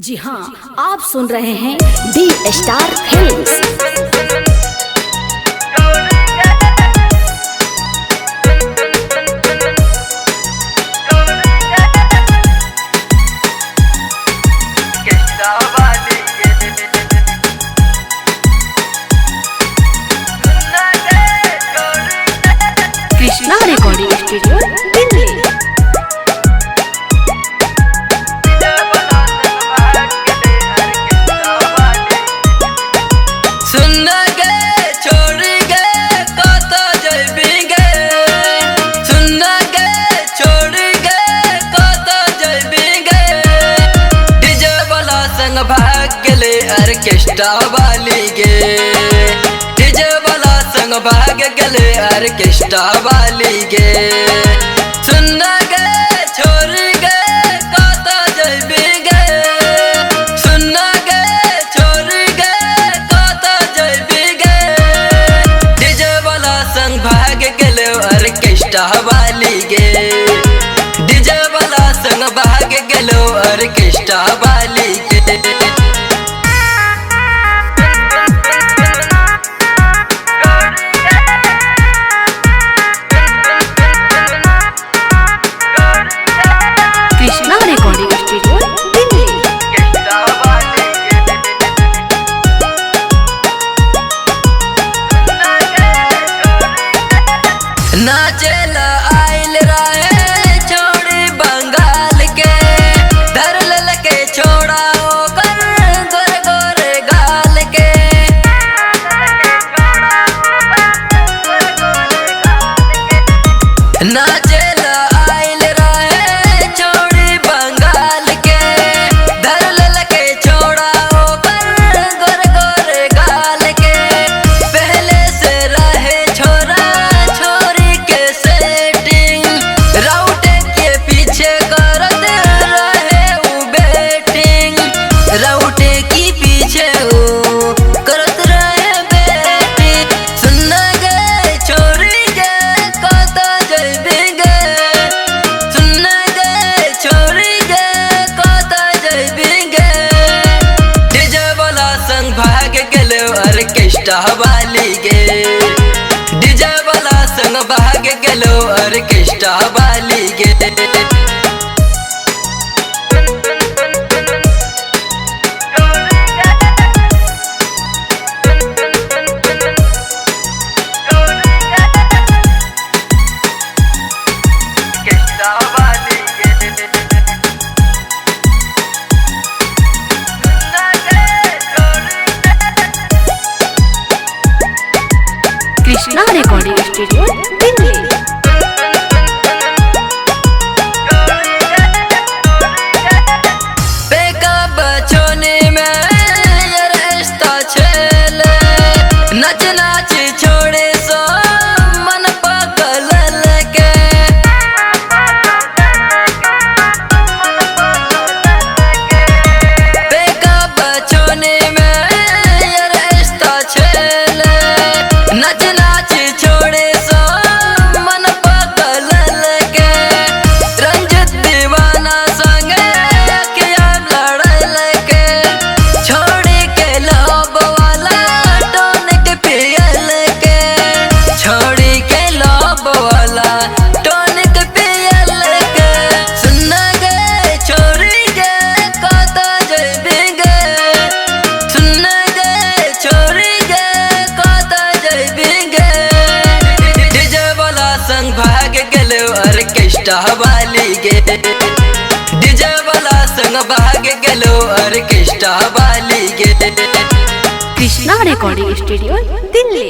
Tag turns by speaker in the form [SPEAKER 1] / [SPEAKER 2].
[SPEAKER 1] जी हाँ, आप सुन रहे हैं D star films. Krishna recording studio Delhi.
[SPEAKER 2] Orchestra वाली गे डीजे वाला संग भाग गले ऑर्केस्ट्रा वाली गे सुन गे छोरी गे कता जइबी गे सुन गे छोरी गे कता जइबी गे डीजे वाला संग भाग गले ऑर्केस्ट्रा वाली गे डीजे वाला संग भाग गले ऑर्केस्ट्रा वाली गे।
[SPEAKER 1] Krishna recording studio Delhi.
[SPEAKER 2] नाचेला आइल रहे छोड़ी बंगाल के धर ललके छोड़ा ओकर गोरे गोरे गाल के नाचेला आइल रहे छोड़ी बंगाल के धर ललके छोड़ा ओकर गोरे गोरे गाल के पहले से रहे छोरा छोरी के सेटिंग राउटे के पीछे करत रहे उ बेटिंग राउटे की पीछे उ करत रहे बेटिंग सुन गे छोरी गे कता जइबी गे सुन गे छोरी गे कता जइबी गे डीजे वाला संग भाग गेले ऑर्केस्ट्रा वाली गे डीजे वाला संग भाग गेलो ऑर्केस्ट्रा वाली गे।
[SPEAKER 1] Krishna recording studio Delhi.
[SPEAKER 2] बेका बचोनी में ये रिश्ता छेले नच नाच छोड़े सो मन पागल लगे बेका बचोनी में ये रिश्ता छेले नच नाच छोड़े सो मन पागल लगे रंजित दीवाना संगे किया लड़ाई लगे छोड़ी के लोभ वाला टॉनिक पियल के छोड़ी के लोभ वाला टॉनिक पियल के सुन गे छोरी गे कता जइबी गे सुन गे छोरी गे कता जइबी गे डीजे वाला संग भाग गेले ऑर्केस्ट्रा वाली गे डीजे वाला संग भाग गेलो ऑर्केस्ट्रा वाली गे।
[SPEAKER 1] Krishna recording studio Delhi.